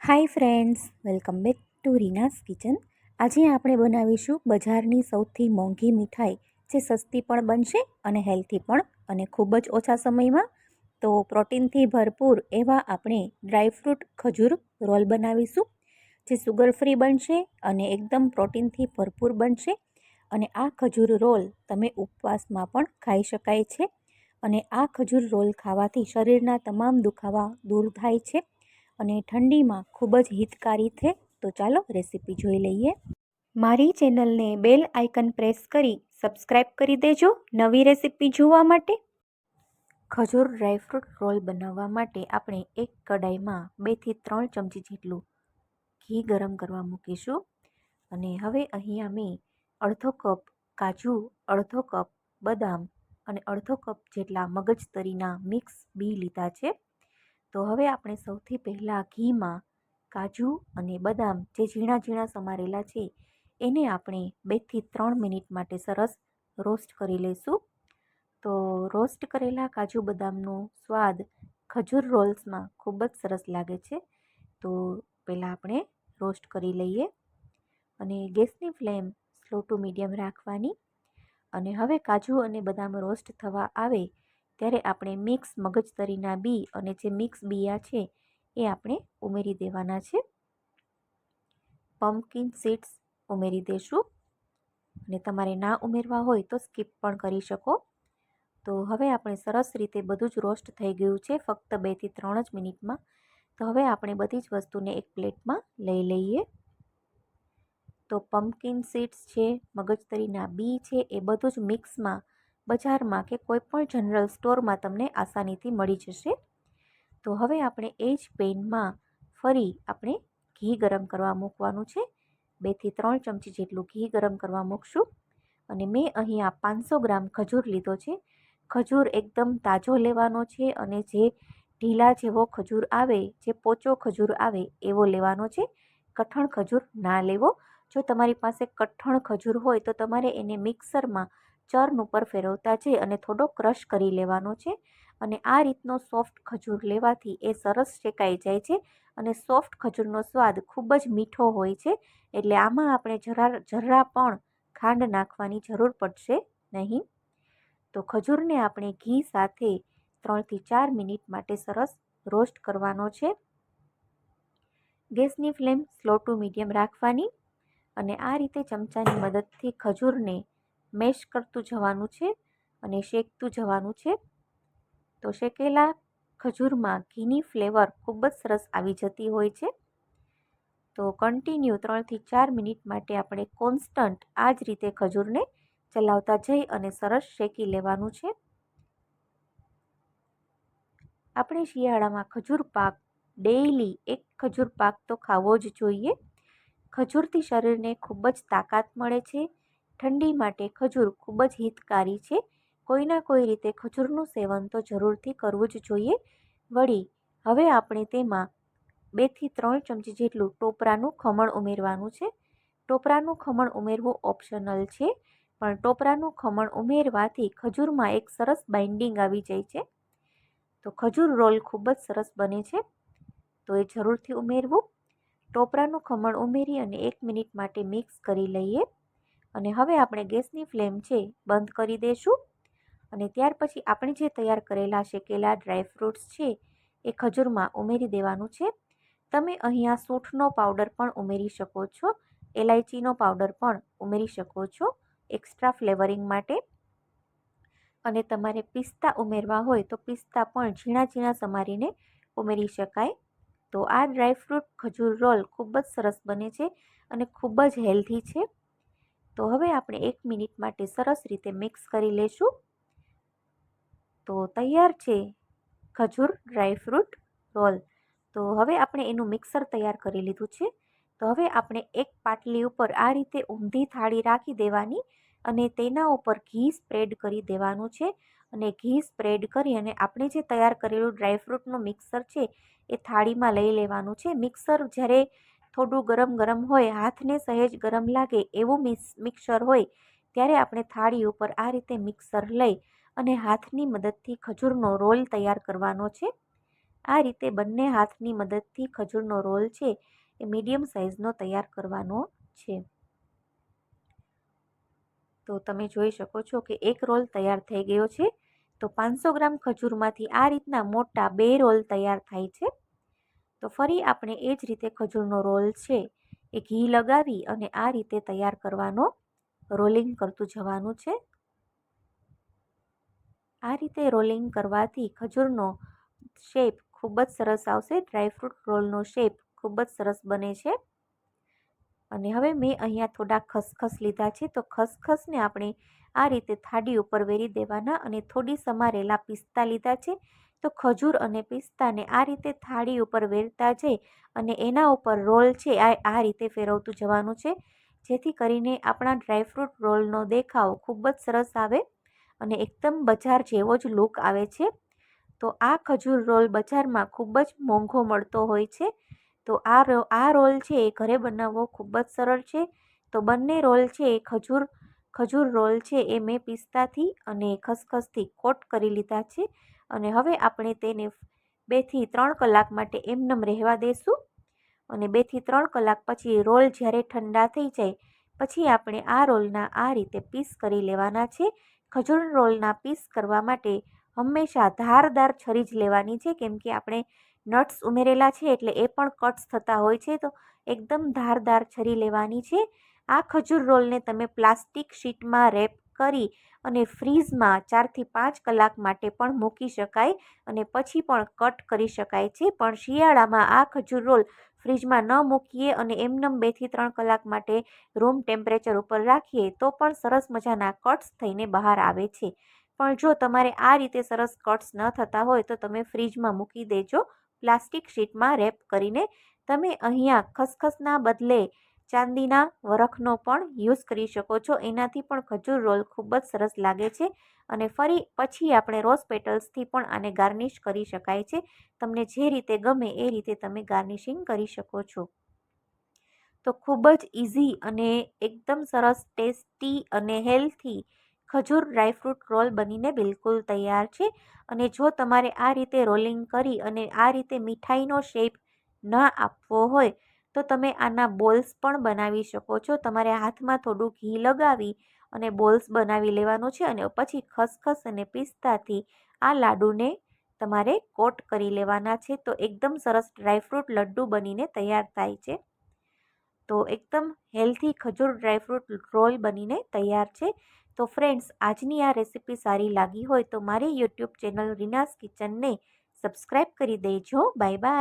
Hi friends, welcome back to Reena's kitchen. આજે આપણે બનાવીશું બજારની સૌથી મોંઘી મીઠાઈ, જે સસ્તી પણ બનશે અને હેલ્ધી પણ, અને ખૂબ જ ઓછા સમયમાં. તો પ્રોટીનથી ભરપૂર એવા આપણે ડ્રાયફ્રૂટ ખજૂર રોલ બનાવીશું, જે સુગર ફ્રી બનશે અને એકદમ પ્રોટીનથી ભરપૂર બનશે. અને આ ખજૂર રોલ તમે ઉપવાસમાં પણ ખાઈ શકાય છે. અને આ ખજૂર રોલ ખાવાથી શરીરના તમામ દુખાવા દૂર થાય છે અને ઠંડીમાં ખૂબ જ હિતકારી છે. તો ચાલો રેસીપી જોઈ લઈએ. મારી ચેનલને બેલ આઇકન પ્રેસ કરી સબસ્ક્રાઈબ કરી દેજો નવી રેસીપી જોવા માટે. ખજૂર ડ્રાયફ્રૂટ રોલ બનાવવા માટે આપણે એક કડાઈમાં 2 થી 3 ચમચી જેટલું ઘી ગરમ કરવા મૂકીશું. અને હવે અહીંયા મેં અડધો કપ કાજુ, અડધો કપ બદામ અને અડધો કપ જેટલા મગજતરીના મિક્સ બી લીધા છે. તો હવે આપણે સૌથી પહેલાં ઘીમાં કાજુ અને બદામ જે ઝીણા ઝીણા સમારેલા છે એને આપણે 2 થી 3 મિનિટ માટે સરસ રોસ્ટ કરી લઈશું. તો રોસ્ટ કરેલા કાજુ બદામનો સ્વાદ ખજૂર રોલ્સમાં ખૂબ જ સરસ લાગે છે. તો પહેલાં આપણે રોસ્ટ કરી લઈએ અને ગેસની ફ્લેમ સ્લો ટુ મીડિયમ રાખવાની. અને હવે કાજુ અને બદામ રોસ્ટ થવા આવે ત્યારે આપણે મિક્સ મગજતરીના બી અને જે મિક્સ બિયા છે એ આપણે ઉમેરી દેવાના છે. પમ્પકિન સીડ્સ ઉમેરી દેશું અને તમારે ના ઉમેરવા હોય તો સ્કીપ પણ કરી શકો. તો હવે આપણે સરસ રીતે બધું જ રોસ્ટ થઈ ગયું છે, ફક્ત 2 થી 3 જ મિનિટમાં. તો હવે આપણે બધી જ વસ્તુને એક પ્લેટમાં લઈ લઈએ. તો પમ્પકિન સીડ્સ છે, મગજતરીના બી છે, એ બધું જ મિક્સમાં બજારમાં કે કોઈ પણ જનરલ સ્ટોરમાં તમને આસાનીથી મળી જશે. તો હવે આપણે એ જ પેનમાં ફરી આપણે ઘી ગરમ કરવા મૂકવાનું છે. 2 થી 3 ચમચી જેટલું ઘી ગરમ કરવા મૂકશું. અને મેં અહીંયા 500 ગ્રામ ખજૂર લીધો છે. ખજૂર એકદમ તાજો લેવાનો છે અને જે ઢીલા જેવો ખજૂર આવે, જે પોચો ખજૂર આવે એવો લેવાનો છે. કઠણ ખજૂર ના લેવો. જો તમારી પાસે કઠણ ખજૂર હોય તો તમારે એને મિક્સરમાં ચર્ન ઉપર ફેરવતા જઈ અને થોડો ક્રશ કરી લેવાનો છે. અને આ રીતનો સોફ્ટ ખજૂર લેવાથી એ સરસ શેકાઈ જાય છે અને સોફ્ટ ખજૂરનો સ્વાદ ખૂબ જ મીઠો હોય છે. એટલે આમાં આપણે જરા પણ ખાંડ નાખવાની જરૂર પડશે નહીં. તો ખજૂરને આપણે ઘી સાથે 3 થી 4 મિનિટ માટે સરસ રોસ્ટ કરવાનો છે. ગેસની ફ્લેમ સ્લો ટુ મીડિયમ રાખવાની અને આ રીતે ચમચાની મદદથી ખજૂરને મેશ કરતું જવાનું છે અને શેકતું જવાનું છે. તો શેકેલા ખજૂરમાં ઘીની ફ્લેવર ખૂબ જ સરસ આવી જતી હોય છે. તો કન્ટિન્યુ 3 થી 4 મિનિટ માટે આપણે કોન્સ્ટન્ટ આ જ રીતે ખજૂરને ચલાવતા જઈ અને સરસ શેકી લેવાનું છે. આપણે શિયાળામાં ખજૂર પાક ડેઈલી એક ખજૂર પાક તો ખાવો જ જોઈએ. ખજૂરથી શરીરને ખૂબ જ તાકાત મળે છે. ઠંડી માટે ખજૂર ખૂબ જ હિતકારી છે. કોઈના કોઈ રીતે ખજૂરનું સેવન તો જરૂરથી કરવું જ જોઈએ. વળી હવે આપણે તેમાં 2 થી 3 ચમચી જેટલું ટોપરાનું ખમણ ઉમેરવાનું છે. ટોપરાનું ખમણ ઉમેરવું ઓપ્શનલ છે, પણ ટોપરાનું ખમણ ઉમેરવાથી ખજૂરમાં એક સરસ બાઇન્ડિંગ આવી જાય છે. તો ખજૂર રોલ ખૂબ જ સરસ બને છે, તો એ જરૂરથી ઉમેરવું. ટોપરાનું ખમણ ઉમેરી અને 1 મિનિટ માટે મિક્સ કરી લઈએ. અને હવે આપણે ગેસની ફ્લેમ છે બંધ કરી દઈશું. અને ત્યાર પછી આપણે જે તૈયાર કરેલા શેકેલા ડ્રાયફ્રૂટ્સ છે એ ખજૂરમાં ઉમેરી દેવાનું છે. તમે અહીંયા સૂંઠનો પાવડર પણ ઉમેરી શકો છો, એલાયચીનો પાવડર પણ ઉમેરી શકો છો એક્સ્ટ્રા ફ્લેવરિંગ માટે. અને તમારે પિસ્તા ઉમેરવા હોય તો પિસ્તા પણ ઝીણા ઝીણા સમારીને ઉમેરી શકાય. તો આ ડ્રાયફ્રૂટ ખજૂર રોલ ખૂબ જ સરસ બને છે અને ખૂબ જ હેલ્ધી છે. તો હવે આપણે 1 મિનિટ માટે સરસ રીતે મિક્સ કરી લેશું. તો તૈયાર છે ખજૂર ડ્રાયફ્રૂટ રોલ. તો હવે આપણે એનું મિક્સર તૈયાર કરી લીધું છે. તો હવે આપણે એક પાટલી ઉપર આ રીતે ઊંધી થાળી રાખી દેવાની અને તેના ઉપર ઘી સ્પ્રેડ કરી દેવાનું છે. અને ઘી સ્પ્રેડ કરી અને આપણે જે તૈયાર કરેલું ડ્રાયફ્રૂટનું મિક્સર છે એ થાળીમાં લઈ લેવાનું છે. મિક્સર જ્યારે થોડું ગરમ ગરમ હોય, હાથને સહેજ ગરમ લાગે એવું મિક્સર હોય ત્યારે આપણે થાળી ઉપર આ રીતે મિક્સર લઈ અને હાથની મદદથી ખજૂરનો રોલ તૈયાર કરવાનો છે. આ રીતે બંને હાથની મદદથી ખજૂરનો રોલ છે એ મીડિયમ સાઇઝનો તૈયાર કરવાનો છે. તો તમે જોઈ શકો છો કે એક રોલ તૈયાર થઈ ગયો છે. તો 500 ગ્રામ ખજૂરમાંથી આ રીતના મોટા 2 રોલ તૈયાર થાય છે. તો ફરી આપણે એ જ રીતે ખજૂરનો રોલ છે એ ઘી લગાવી અને આ રીતે તૈયાર કરવાનો, રોલિંગ કરતું જવાનું છે. આ રીતે રોલિંગ કરવાથી ખજૂરનો શેપ ખૂબ જ સરસ આવશે. ડ્રાયફ્રૂટ રોલનો શેપ ખૂબ જ સરસ બને છે. અને હવે મેં અહીંયા થોડા ખસખસ લીધા છે. તો ખસખસને આપણે આ રીતે થાળી ઉપર વેરી દેવાના અને થોડી સમારેલા પિસ્તા લીધા છે. તો ખજૂર અને પિસ્તાને આ રીતે થાળી ઉપર વેરતા જઈ અને એના ઉપર રોલ છે આ રીતે ફેરવતું જવાનું છે, જેથી કરીને આપણા ડ્રાયફ્રૂટ રોલનો દેખાવ ખૂબ જ સરસ આવે અને એકદમ બજાર જેવો જ લુક આવે છે. તો આ ખજૂર રોલ બજારમાં ખૂબ જ મોંઘો મળતો હોય છે. તો આ રોલ છે એ ઘરે બનાવવો ખૂબ જ સરળ છે. તો બંને રોલ છે એ ખજૂર રોલ છે એ મેં પિસ્તાથી અને ખસખસથી કોટ કરી લીધા છે. અને હવે આપણે તેને 2 થી 3 કલાક માટે એમનેમ રહેવા દેશું. અને 2 થી 3 કલાક પછી રોલ જ્યારે ઠંડા થઈ જાય પછી આપણે આ રોલના આ રીતે પીસ કરી લેવાના છે. ખજૂર રોલના પીસ કરવા માટે હંમેશા ધારદાર છરી જ લેવાની છે, કેમ કે આપણે નટ્સ ઉમેરેલા છે એટલે એ પણ કટ્સ થતા હોય છે. તો એકદમ ધારદાર છરી લેવાની છે. આ ખજૂર રોલને તમે પ્લાસ્ટિક શીટમાં રેપ કરી અને ફ્રીઝમાં 4 થી 5 કલાક માટે પણ મૂકી શકાય અને પછી પણ કટ કરી શકાય છે. પણ શિયાળામાં આ ખજૂર રોલ ફ્રીજમાં ન મૂકીએ અને એમનેમ 2 થી 3 કલાક માટે રૂમ ટેમ્પરેચર ઉપર રાખીએ તો પણ સરસ મજાના કટ્સ થઈને બહાર આવે છે. પણ જો તમારે આ રીતે સરસ કટ્સ ન થતા હોય તો તમે ફ્રીજમાં મૂકી દેજો પ્લાસ્ટિક શીટમાં રેપ કરીને. તમે અહીંયા ખસખસના બદલે ચાંદીના વરખનો પણ યુઝ કરી શકો છો. એનાથી પણ ખજૂર રોલ ખૂબ જ સરસ લાગે છે. અને ફરી પછી આપણે રોઝ પેટલ્સથી પણ આને ગાર્નિશ કરી શકાય છે. તમને જે રીતે ગમે એ રીતે તમે ગાર્નિશિંગ કરી શકો છો. તો ખૂબ જ ઇઝી અને એકદમ સરસ ટેસ્ટી અને હેલ્થી ખજૂર ડ્રાયફ્રૂટ રોલ બનીને બિલકુલ તૈયાર છે. અને જો તમારે આ રીતે રોલિંગ કરી અને આ રીતે મીઠાઈનો શેપ ન આપવો હોય તો તમે આના બોલ્સ પણ બનાવી શકો છો. તમારે હાથમાં થોડું ઘી લગાવી અને બોલ્સ બનાવી લેવાનું છે અને પછી ખસખસ અને પિસ્તાથી આ લાડુને તમારે કોટ કરી લેવાના છે. તો એકદમ સરસ ડ્રાયફ્રૂટ લડ્ડુ બનીને તૈયાર થાય છે. તો એકદમ હેલ્થી ખજૂર ડ્રાયફ્રૂટ રોલ બનીને તૈયાર છે. તો ફ્રેન્ડ્સ, આજની આ રેસીપી સારી લાગી હોય તો મારી યુટ્યુબ ચેનલ રીનાસ કિચનને સબસ્ક્રાઈબ કરી દેજો. Bye bye.